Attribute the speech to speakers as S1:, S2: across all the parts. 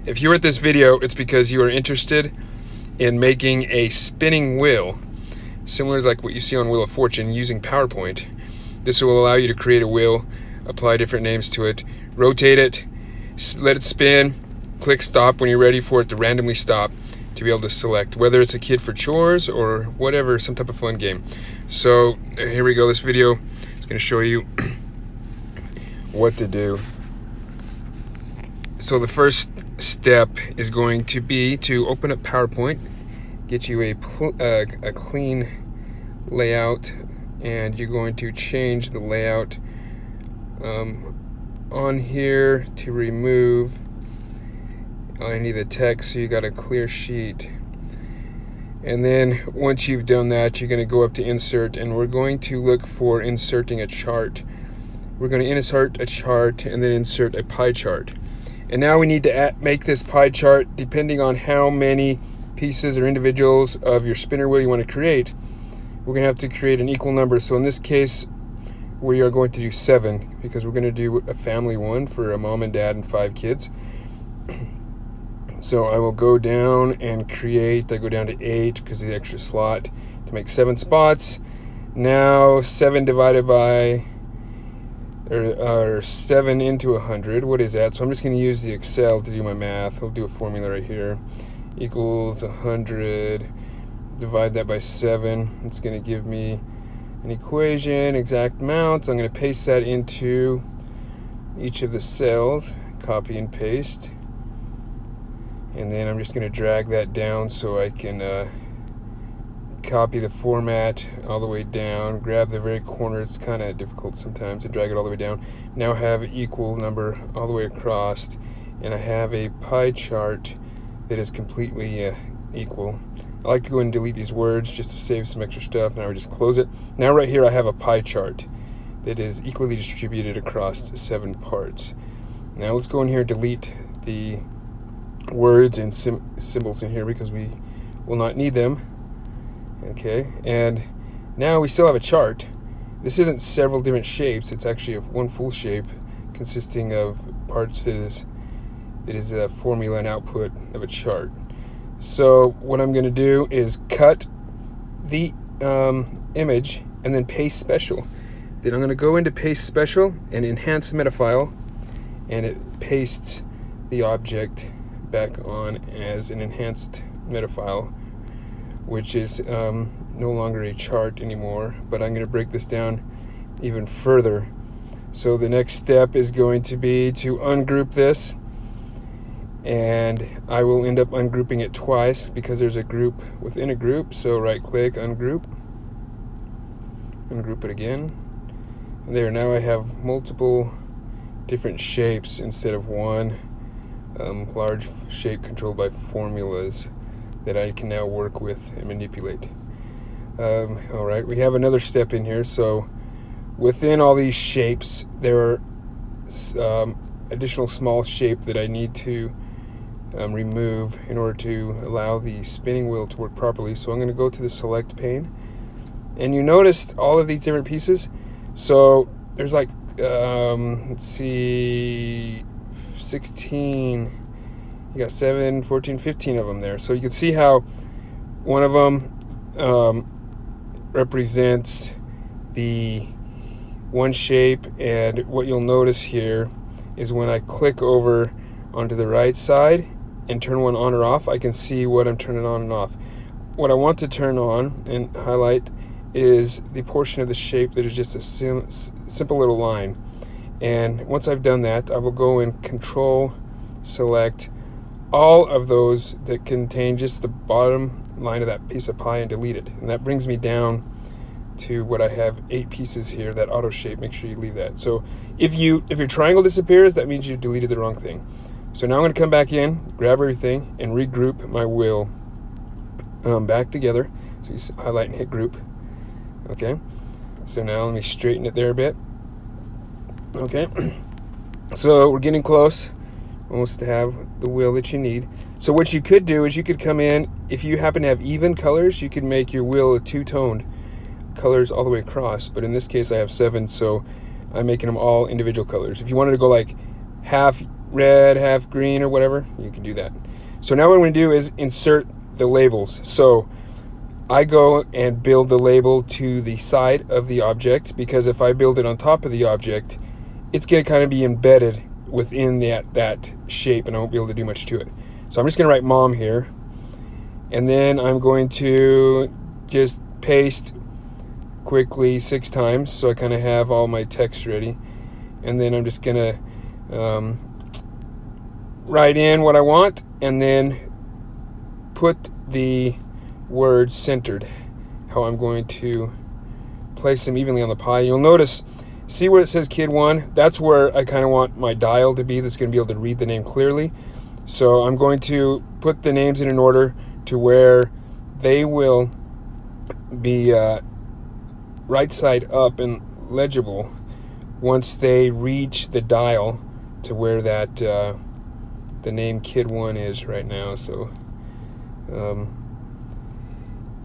S1: If you're at this video, it's because you are interested in making a spinning wheel, similar to like what you see on Wheel of Fortune, using PowerPoint. This will allow you to create a wheel, apply different names to it, rotate it, let it spin, click stop when you're ready for it to randomly stop, to be able to select whether it's a kid for chores or whatever, some type of fun game. So here we go. This video is going to show you what to do. So the first step is going to be to open up PowerPoint, get you a clean layout, and you're going to change the layout on here to remove any of the text, so you got a clear sheet. And then once you've done that, you're going to go up to insert, and we're going to look for inserting a chart. We're going to insert a chart and then insert a pie chart. And now we need to make this pie chart depending on how many pieces or individuals of your spinner wheel you want to create. We're going to have to create an equal number. So in this case, we are going to do 7 because we're going to do a family one for a mom and dad and 5 kids. So I will go down and create, I go down to 8 because of the extra slot to make 7 spots. Now 7 divided by, or 7 into 100, what is that? So I'm just going to use the Excel to do my math. I'll do a formula right here. Equals 100, divide that by 7. It's going to give me an equation, exact amount. So I'm going to paste that into each of the cells, copy and paste. And then I'm just going to drag that down so I can copy the format all the way down, grab the very corner. It's kind of difficult sometimes to drag it all the way down. Now have an equal number all the way across, and I have a pie chart that is completely equal. I like to go ahead and delete these words just to save some extra stuff. Now I just close it. Now right here I have a pie chart that is equally distributed across 7 parts. Now let's go in here and delete the words and symbols in here because we will not need them. Okay, and now we still have a chart. This isn't several different shapes, it's actually one full shape consisting of parts that is a formula and output of a chart. So what I'm going to do is cut the image and then paste special. Then I'm going to go into paste special and enhance metafile, and it pastes the object back on as an enhanced metafile, which is no longer a chart anymore. But I'm going to break this down even further. So the next step is going to be to ungroup this, and I will end up ungrouping it twice because there's a group within a group. So right click, ungroup it again. And there, now I have multiple different shapes instead of one large shape controlled by formulas that I can now work with and manipulate. All right, we have another step in here. So within all these shapes, there are additional small shape that I need to remove in order to allow the spinning wheel to work properly. So I'm going to go to the select pane, and you noticed all of these different pieces. So there's like let's see, 16, you got 7, 14, 15 of them there. So you can see how one of them represents the one shape, and what you'll notice here is when I click over onto the right side and turn one on or off, I can see what I'm turning on and off. What I want to turn on and highlight is the portion of the shape that is just a simple little line. And once I've done that, I will go and control select all of those that contain just the bottom line of that piece of pie and delete it. And that brings me down to what I have 8 pieces here, that auto shape. Make sure you leave that. So if your triangle disappears, that means you deleted the wrong thing. So now I'm going to come back in, grab everything, and regroup my wheel back together. So you highlight and hit group. Okay, so now let me straighten it there a bit. Okay, so we're getting close, almost to have the wheel that you need. So what you could do is you could come in, if you happen to have even colors, you could make your wheel a two-toned colors all the way across. But in this case I have 7, so I'm making them all individual colors. If you wanted to go like half red, half green, or whatever, you can do that. So now what I'm going to do is insert the labels. So I go and build the label to the side of the object, because if I build it on top of the object, it's going to kind of be embedded within that shape, and I won't be able to do much to it. So I'm just going to write mom here, and then I'm going to just paste quickly 6 times so I kind of have all my text ready, and then I'm just going to write in what I want, and then put the words centered, how I'm going to place them evenly on the pie. You'll notice, see where it says Kid 1? That's where I kind of want my dial to be, that's going to be able to read the name clearly. So I'm going to put the names in an order to where they will be right side up and legible once they reach the dial to where that the name Kid 1 is right now. So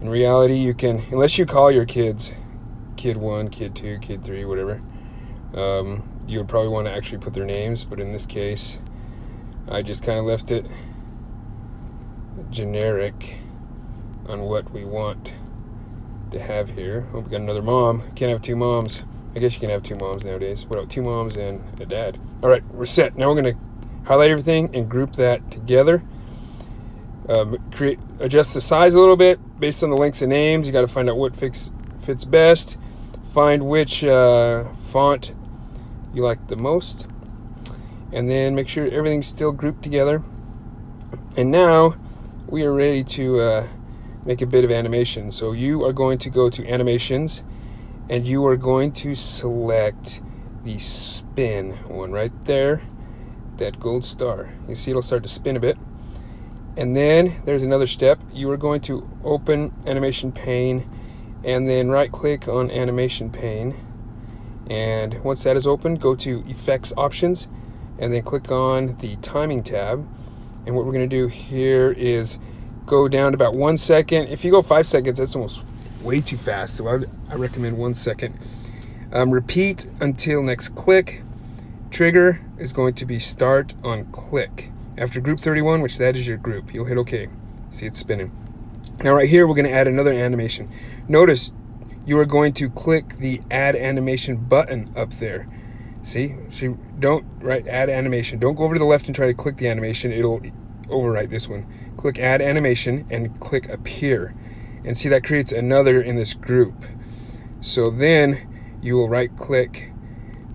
S1: in reality, you can, unless you call your kids Kid 1, Kid 2, Kid 3, whatever, you would probably want to actually put their names, but in this case I just kind of left it generic on what we want to have here. Oh, we got another mom. Can't have 2 moms. I guess you can have 2 moms nowadays. What about 2 moms and a dad? All right, we're set. Now we're going to highlight everything and group that together. Adjust the size a little bit based on the lengths of names. You got to find out what fits best. Find which font you like the most, and then make sure everything's still grouped together. And now we are ready to make a bit of animation. So you are going to go to animations, and you are going to select the spin one right there, that gold star. You see it'll start to spin a bit. And then there's another step. You are going to open animation pane, and then right click on animation pane, and once that is open, go to effects options, and then click on the timing tab. And what we're going to do here is go down to about 1 second. If you go 5 seconds, that's almost way too fast, so I recommend 1 second. Repeat until next click. Trigger is going to be start on click. After group 31, which that is your group, you'll hit OK. See, it's spinning. Now right here, we're going to add another animation. Notice you are going to click the add animation button up there. See, don't add animation. Don't go over to the left and try to click the animation. It'll overwrite this one. Click add animation and click appear. And see, that creates another in this group. So then you will right click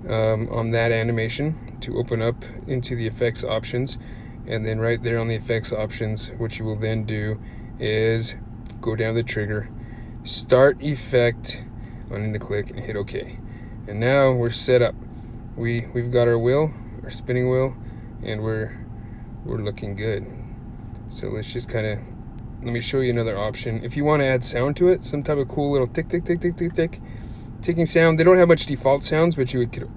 S1: on that animation to open up into the effects options. And then right there on the effects options, what you will then do is go down the trigger, start effect on into click, and hit OK. And now we're set up. We've got our wheel, our spinning wheel, and we're looking good. So let's just let me show you another option. If you want to add sound to it, some type of cool little tick tick tick tick tick tick ticking sound. They don't have much default sounds, but you could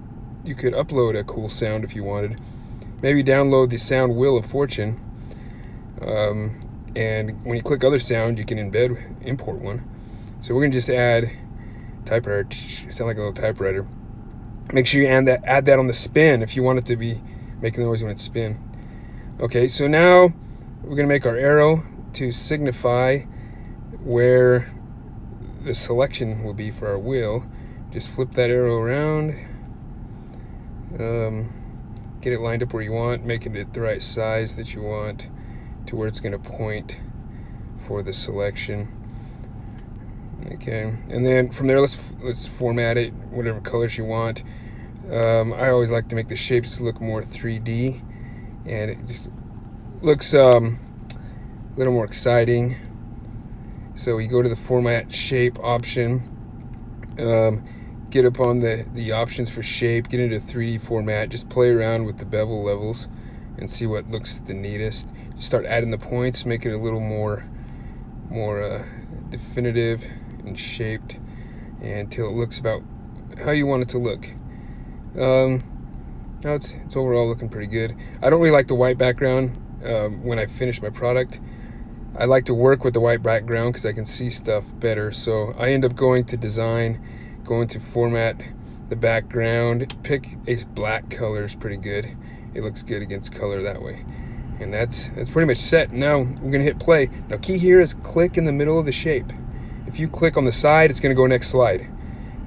S1: upload a cool sound if you wanted. Maybe download the sound Wheel of Fortune, and when you click other sound, you can import one. So we're gonna just add typewriter. Sound like a little typewriter. Make sure you add that on the spin if you want it to be making noise when it's spin. Okay, so now we're gonna make our arrow to signify where the selection will be for our wheel. Just flip that arrow around. Get it lined up where you want, making it the right size that you want to where it's going to point for the selection. Okay, and then from there, let's format it whatever colors you want. I always like to make the shapes look more 3D, and it just looks a little more exciting. So you go to the format shape option. Get up on the options for shape, get into 3D format, just play around with the bevel levels and see what looks the neatest. Just start adding the points, make it a little more definitive and shaped, until it looks about how you want it to look. Now it's overall looking pretty good. I don't really like the white background when I finish my product. I like to work with the white background because I can see stuff better, so I end up going to design, going to format the background, pick a black color is pretty good, it looks good against color that way. And that's pretty much set. Now we're gonna hit play. Now key here is click in the middle of the shape. If you click on the side, it's gonna go next slide.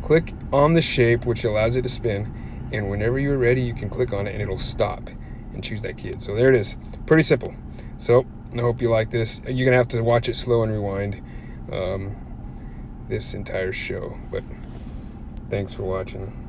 S1: Click on the shape, which allows it to spin, and whenever you're ready, you can click on it and it'll stop and choose that kid. So there it is, pretty simple. So I hope you like this. You're gonna have to watch it slow and rewind this entire show, but thanks for watching.